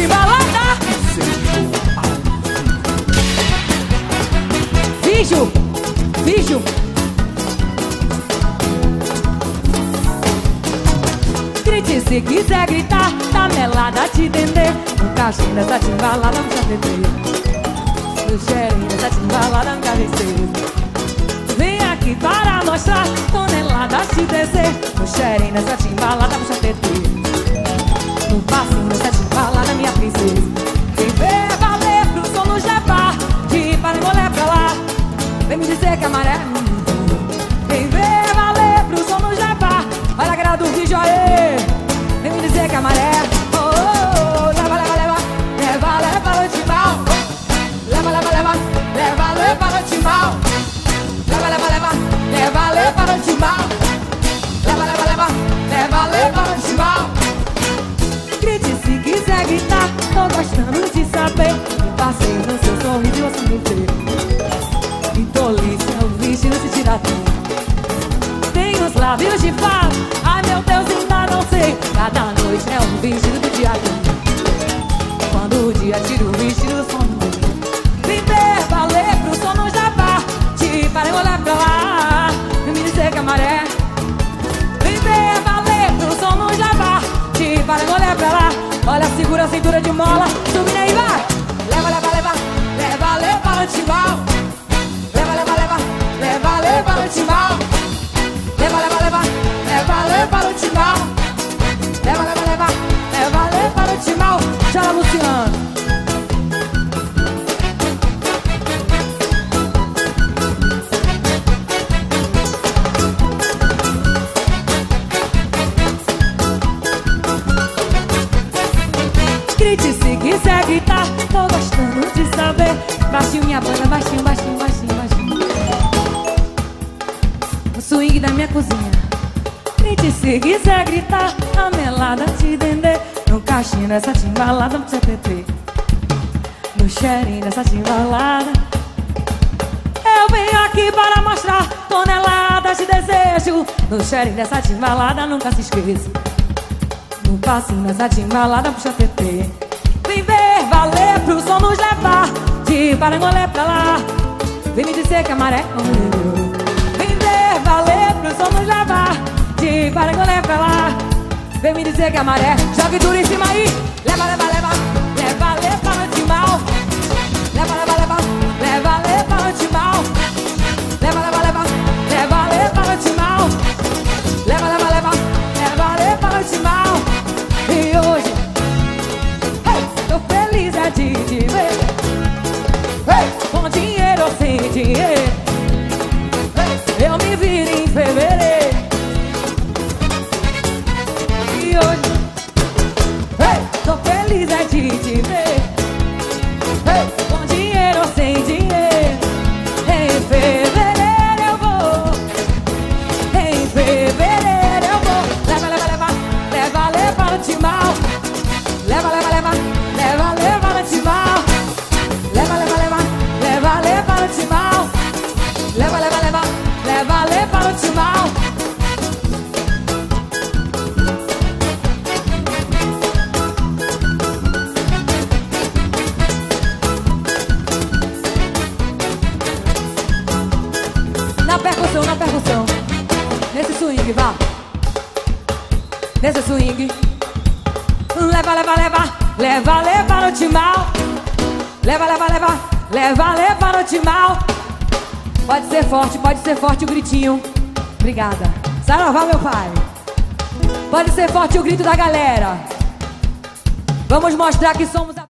timbalada. Vídeo. Grite se quiser gritar, tá melada te entender. No caixinho dessa timbalada, não precisa beber. No cheirinho dessa timbalada, nunca receio. Vem aqui para mostrar toneladas de desejo. No cheirinho dessa timbalada, puxa TT. No passinho dessa timbalada, minha princesa. Vem ver valer pro som nos levar de Parangolé pra lá. Vem me dizer que a maré. Vem ver valer pro som nos levar. Olha a grana do vídeo aí. Vem me dizer que a maré. Oh, oh, oh. Leva, leva, leva. Leva, leva no timbal. Leva, leva, leva. Leva, leva no timbal. Leva, leva, leva. Leva, leva no timbal. Leva, leva, leva. Leva, leva no timbal. Grite se quiser gritar. Tô gostando de saber que passei no seu sorriso e você me vê. Que tolice é o vestido se tira tudo. Tem os lábios de fato. Ai meu Deus, ainda não sei. Cada noite é um vestido do dia. Quando o dia tira o vestido, o sono. Viver, valer pro som nos levar de Parangolé pra lá. Vem me dizer que a maré. Viver, valer pro som nos levar de Parangolé pra lá. Olha, segura a cintura de mola. Subindo aí, vai. Leva, leva, leva. Leva, leva no timbal. Leva, leva, leva. Leva, leva no timbal. Leva, leva, leva. Leva, leva no timbal. Leva, leva, leva. Leva, leva no timbal. Chora, Luciano. Grite se quiser gritar. Tô gostando de saber. Baixinho minha banda, baixinho, baixinho, baixinho, baixinho. O swing da minha cozinha. Grite se quiser gritar. A melada te dendê. No caixinho dessa timbalada, não precisa TT. No cheirinho dessa timbalada. Eu venho aqui para mostrar toneladas de desejo. No cheirinho dessa timbalada, nunca se esqueça. No passinho dessa timbalada, puxa TT. Vem ver, valer pro som nos levar de Parangolé pra lá. Vem me dizer que a maré. Vem ver, valer pro som nos levar de Parangolé pra lá. Vem me dizer que a maré. Jogue duro em cima aí. Leva, leva, leva. Leva, leva no timbal. Leva, leva, leva. Leva, leva no timbal. Leva, leva, leva. Leva, leva no timbal. Leva, leva, leva. Leva, leva no timbal. E hoje, hey, tô feliz é de te ver. Hey, com dinheiro ou sem dinheiro, hey, eu me viro em fevereiro. E hoje, hey, tô feliz é de te ver. Hey, com dinheiro ou sem dinheiro, em fevereiro eu vou. Em fevereiro eu vou. Leva, leva, leva. Leva, leva no timbal. Leva, leva, leva. Leva, leva no timbal. Leva, leva, leva. Leva, leva no timbal. Leva, leva, leva. Leva, leva no timbal. Na percussão. Nesse swing, vá. Nesse swing. Leva, leva, leva. Leva, leva no timbal. Leva, leva, leva. Leva, leva no timbal. Pode ser forte o gritinho. Obrigada. Saravá, meu pai. Pode ser forte o grito da galera. Vamos mostrar que somos a...